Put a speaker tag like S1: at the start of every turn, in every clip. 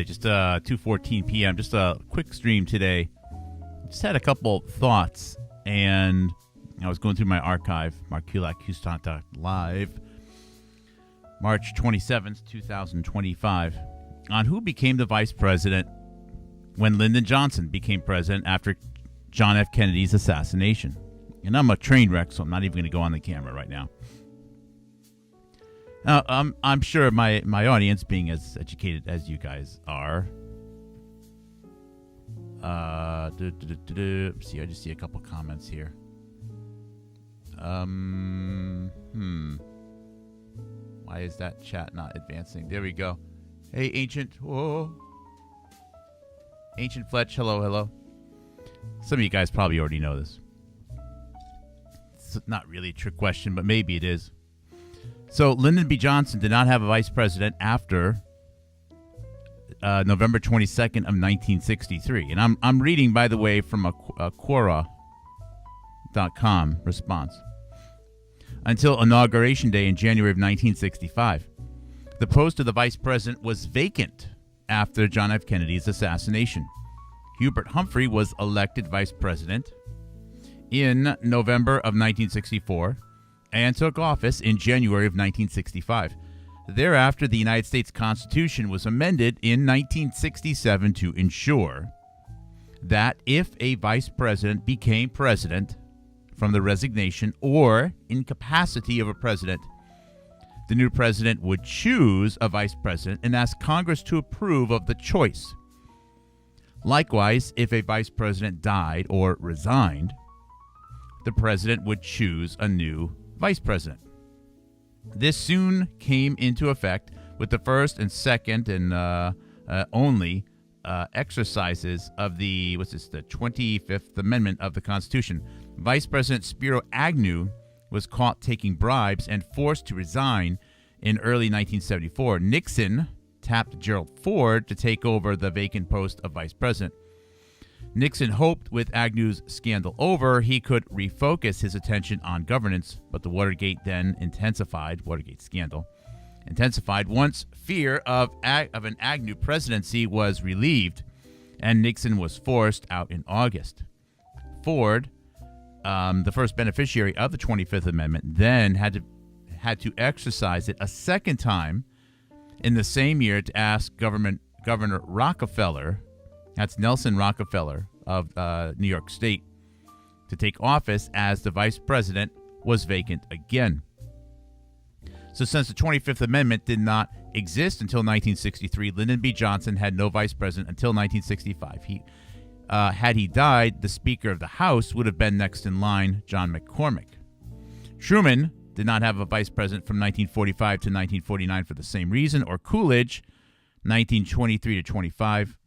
S1: Just 2:14 p.m. Just a quick stream today. Just had a couple thoughts, and I was going through my archive, markulak.live, March 27th, 2025, on who became the vice president when Lyndon Johnson became president after John F. Kennedy's assassination. And I'm a train wreck, so I'm not even going to go on the camera right now. I'm sure my audience, being as educated as you guys are, see, I just see a couple comments here. Why is that chat not advancing? There we go. Hey, Ancient. Whoa. Ancient Fletch. Hello. Some of you guys probably already know this. It's not really a trick question, but maybe it is. So Lyndon B. Johnson did not have a vice president after November 22nd of 1963. And I'm reading, by the way, from a Quora.com response. Until Inauguration Day in January of 1965. The post of the vice president was vacant after John F. Kennedy's assassination. Hubert Humphrey was elected vice president in November of 1964 and took office in January of 1965. Thereafter, the United States Constitution was amended in 1967 to ensure that if a vice president became president from the resignation or incapacity of a president, the new president would choose a vice president and ask Congress to approve of the choice. Likewise, if a vice president died or resigned, the president would choose a new vice president. This soon came into effect with the first and second and only exercises of the 25th Amendment of the Constitution. Vice President Spiro Agnew was caught taking bribes and forced to resign in early 1974. Nixon tapped Gerald Ford to take over the vacant post of vice president. Nixon hoped with Agnew's scandal over, he could refocus his attention on governance, but the Watergate scandal intensified once fear of an Agnew presidency was relieved, and Nixon was forced out in August. Ford, the first beneficiary of the 25th Amendment, then had to exercise it a second time in the same year to ask Governor Rockefeller, that's Nelson Rockefeller of New York State, to take office as the vice president was vacant again. So since the 25th Amendment did not exist until 1963, Lyndon B. Johnson had no vice president until 1965. Had he died, the Speaker of the House would have been next in line, John McCormick. Truman did not have a vice president from 1945 to 1949 for the same reason, or Coolidge, 1923 to 25.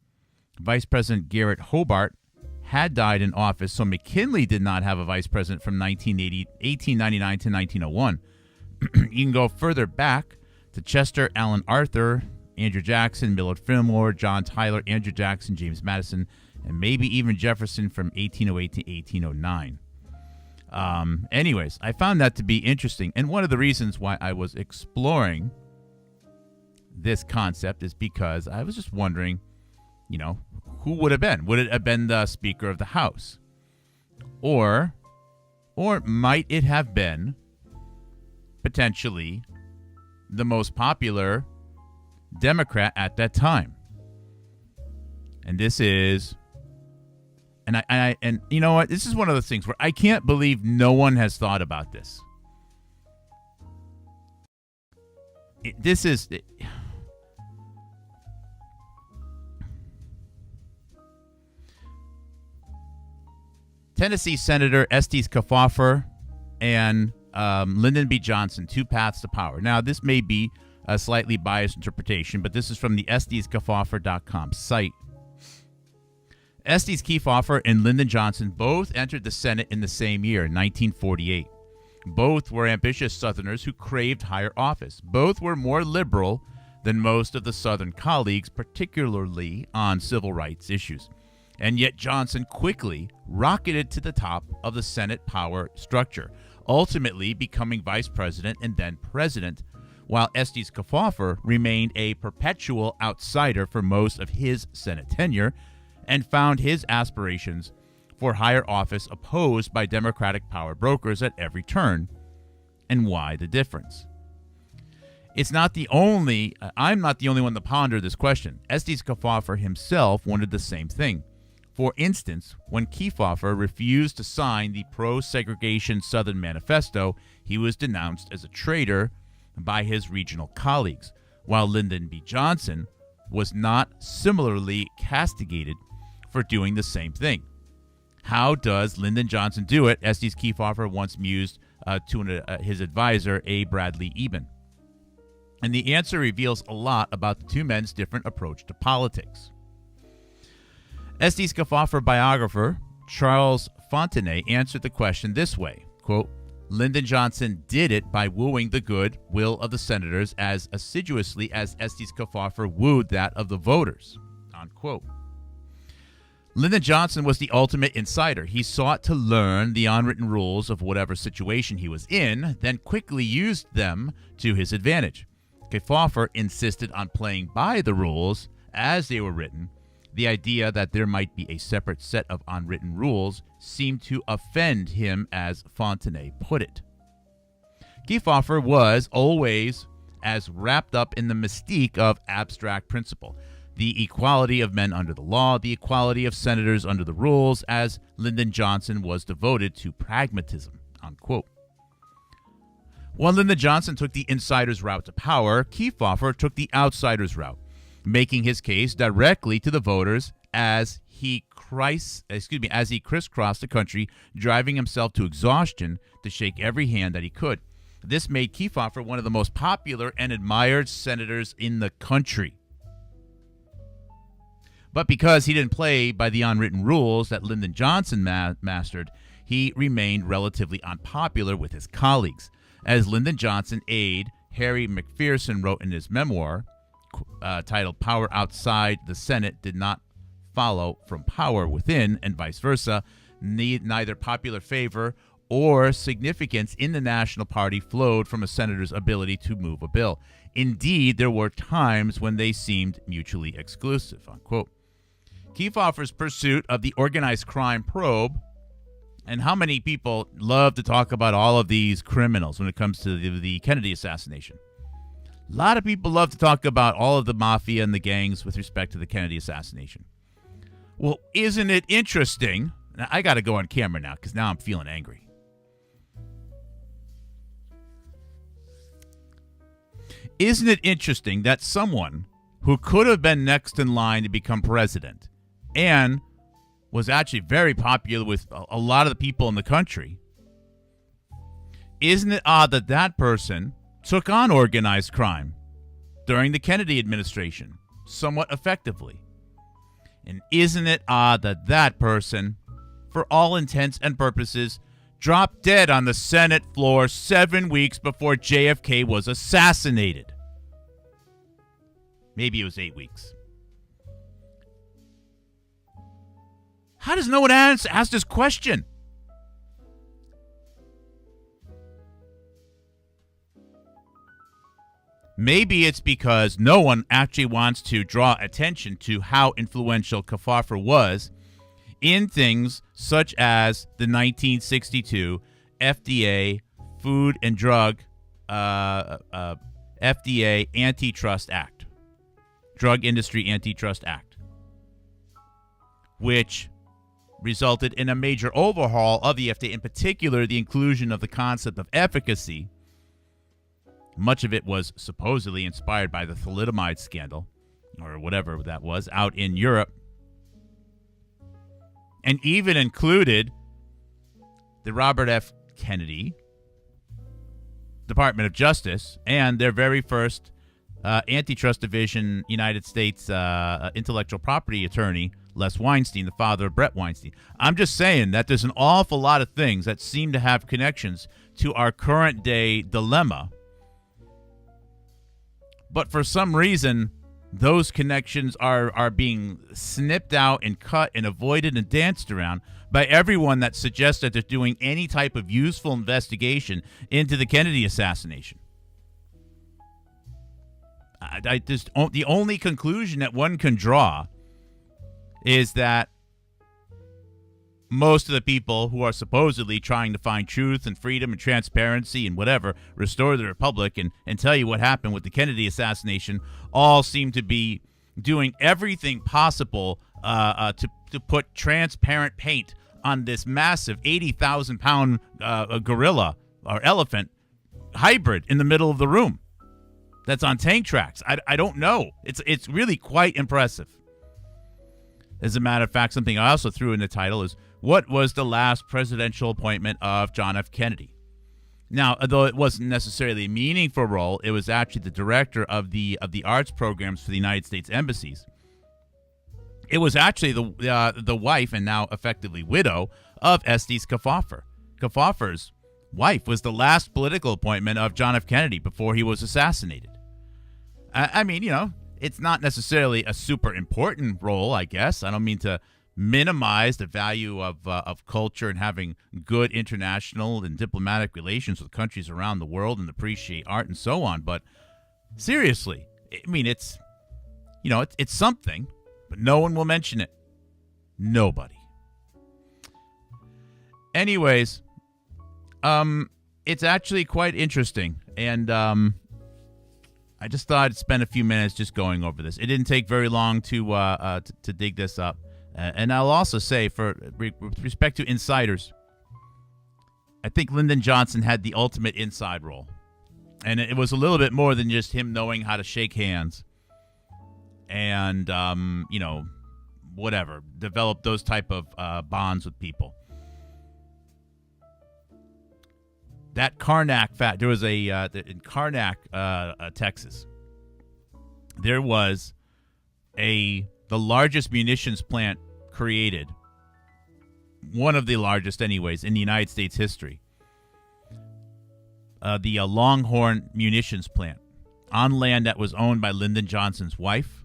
S1: Vice President Garrett Hobart had died in office, so McKinley did not have a vice president from 1899 to 1901. You can go further back to Chester, Alan Arthur, Andrew Jackson, Millard Fillmore, John Tyler, Andrew Jackson, James Madison, and maybe even Jefferson from 1808 to 1809. Anyways, I found that to be interesting, and one of the reasons why I was exploring this concept is because I was just wondering, who would have been? Would it have been the Speaker of the House? Or might it have been potentially the most popular Democrat at that time? And this is, and you know what? This is one of those things where I can't believe no one has thought about this. Tennessee Senator Estes Kefauver and Lyndon B. Johnson, two paths to power. Now, this may be a slightly biased interpretation, but this is from the EstesKefauver.com site. Estes Kefauver and Lyndon Johnson both entered the Senate in the same year, 1948. Both were ambitious Southerners who craved higher office. Both were more liberal than most of the Southern colleagues, particularly on civil rights issues. And yet Johnson quickly rocketed to the top of the Senate power structure, ultimately becoming vice president and then president while Estes Kefauver remained a perpetual outsider for most of his Senate tenure and found his aspirations for higher office opposed by Democratic power brokers at every turn. And why the difference? I'm not the only one to ponder this question. Estes Kefauver himself wanted the same thing. For instance, when Kefauver refused to sign the pro-segregation Southern Manifesto, he was denounced as a traitor by his regional colleagues, while Lyndon B. Johnson was not similarly castigated for doing the same thing. How does Lyndon Johnson do it? Estes Kefauver once mused to his advisor, A. Bradley Eben. And the answer reveals a lot about the two men's different approach to politics. Estes Kefauver biographer Charles Fontenay answered the question this way, quote, Lyndon Johnson did it by wooing the good will of the senators as assiduously as Estes Kefauver wooed that of the voters, unquote. Lyndon Johnson was the ultimate insider. He sought to learn the unwritten rules of whatever situation he was in, then quickly used them to his advantage. Kefauver insisted on playing by the rules as they were written. The idea that there might be a separate set of unwritten rules seemed to offend him, as Fontenay put it. Kefauver was always as wrapped up in the mystique of abstract principle, the equality of men under the law, the equality of senators under the rules, as Lyndon Johnson was devoted to pragmatism, unquote. While Lyndon Johnson took the insider's route to power, Kefauver took the outsider's route, making his case directly to the voters as he crisscrossed the country, driving himself to exhaustion to shake every hand that he could. This made Kefauver one of the most popular and admired senators in the country. But because he didn't play by the unwritten rules that Lyndon Johnson mastered, he remained relatively unpopular with his colleagues. As Lyndon Johnson aide Harry McPherson wrote in his memoir, titled Power Outside the Senate Did Not Follow from Power Within, and vice versa, neither popular favor or significance in the National Party flowed from a senator's ability to move a bill. Indeed, there were times when they seemed mutually exclusive, unquote. Kefauver's pursuit of the organized crime probe, and how many people love to talk about all of these criminals when it comes to the Kennedy assassination. A lot of people love to talk about all of the mafia and the gangs with respect to the Kennedy assassination. Well, isn't it interesting? Now, I got to go on camera now because now I'm feeling angry. Isn't it interesting that someone who could have been next in line to become president and was actually very popular with a lot of the people in the country, isn't it odd that that person took on organized crime during the Kennedy administration somewhat effectively? And isn't it odd that that person, for all intents and purposes, dropped dead on the Senate floor 7 weeks before JFK was assassinated? Maybe it was 8 weeks. How does no one ask this question? Maybe it's because no one actually wants to draw attention to how influential Kefauver was in things such as the 1962 FDA Food and Drug FDA Antitrust Act, Drug Industry Antitrust Act, which resulted in a major overhaul of the FDA, in particular the inclusion of the concept of efficacy. Much of it was supposedly inspired by the thalidomide scandal, or whatever that was, out in Europe, and even included the Robert F. Kennedy Department of Justice and their very first antitrust division United States intellectual property attorney, Les Weinstein, the father of Brett Weinstein. I'm just saying that there's an awful lot of things that seem to have connections to our current day dilemma. But for some reason, those connections are being snipped out and cut and avoided and danced around by everyone that suggests that they're doing any type of useful investigation into the Kennedy assassination. I just the only conclusion that one can draw is that most of the people who are supposedly trying to find truth and freedom and transparency and whatever, restore the republic and tell you what happened with the Kennedy assassination, all seem to be doing everything possible to put transparent paint on this massive 80,000-pound gorilla or elephant hybrid in the middle of the room that's on tank tracks. I don't know. It's really quite impressive. As a matter of fact, something I also threw in the title is, what was the last presidential appointment of John F. Kennedy? Now, although it wasn't necessarily a meaningful role, it was actually the director of the arts programs for the United States embassies. It was actually the wife, and now effectively widow, of Estes Kefauver. Kefauver's wife was the last political appointment of John F. Kennedy before he was assassinated. I mean, it's not necessarily a super important role, I guess. I don't mean to minimize the value of culture and having good international and diplomatic relations with countries around the world and appreciate art and so on. But seriously, I mean, it's something, but no one will mention it. Nobody. Anyways, it's actually quite interesting, and I just thought I'd spend a few minutes just going over this. It didn't take very long to dig this up. And I'll also say, with respect to insiders, I think Lyndon Johnson had the ultimate inside role. And it was a little bit more than just him knowing how to shake hands and, whatever, develop those type of bonds with people. That Karnak fact, there was in Karnak, Texas, there was the largest munitions plant created, one of the largest anyways, in the United States history. The Longhorn munitions plant on land that was owned by Lyndon Johnson's wife,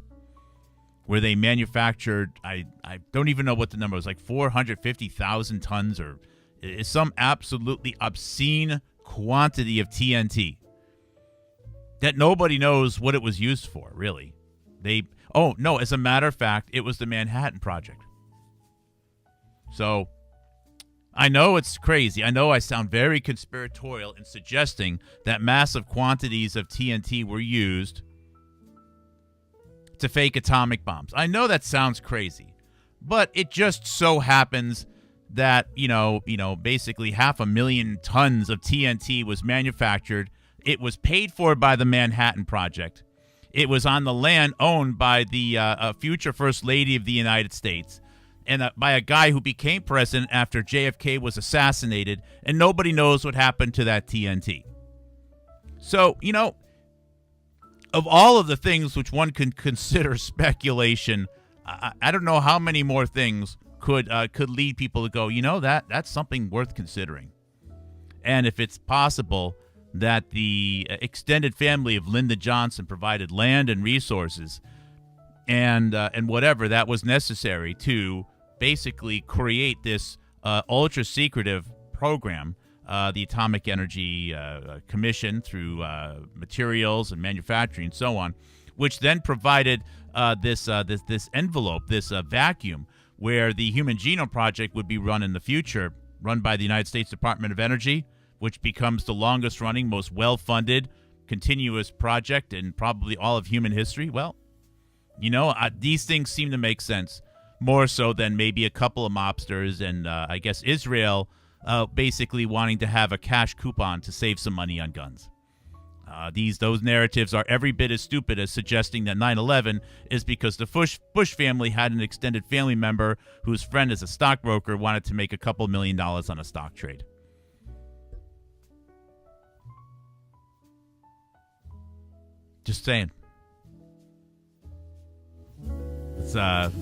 S1: where they manufactured, I don't even know what the number was, like 450,000 tons or some absolutely obscene quantity of TNT that nobody knows what it was used for, really. As a matter of fact, it was the Manhattan Project. So, I know it's crazy. I know I sound very conspiratorial in suggesting that massive quantities of TNT were used to fake atomic bombs. I know that sounds crazy, but it just so happens that, basically 500,000 tons of TNT was manufactured. It was paid for by the Manhattan Project. It was on the land owned by the future First Lady of the United States and by a guy who became president after JFK was assassinated, and nobody knows what happened to that TNT. So, of all of the things which one can consider speculation, I don't know how many more things could lead people to go, that's something worth considering. And if it's possible that the extended family of Lyndon Johnson provided land and resources and whatever that was necessary to basically create this ultra-secretive program, the Atomic Energy Commission, through materials and manufacturing and so on, which then provided this envelope, this vacuum, where the Human Genome Project would be run in the future, run by the United States Department of Energy, which becomes the longest-running, most well-funded, continuous project in probably all of human history. Well, these things seem to make sense, more so than maybe a couple of mobsters and, I guess, Israel basically wanting to have a cash coupon to save some money on guns. Those narratives are every bit as stupid as suggesting that 9/11 is because the Bush family had an extended family member whose friend is a stockbroker wanted to make a couple $1 million on a stock trade. Just saying. Let's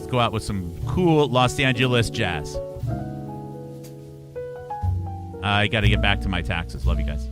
S1: go out with some cool Los Angeles jazz. I got to get back to my taxes. Love you guys.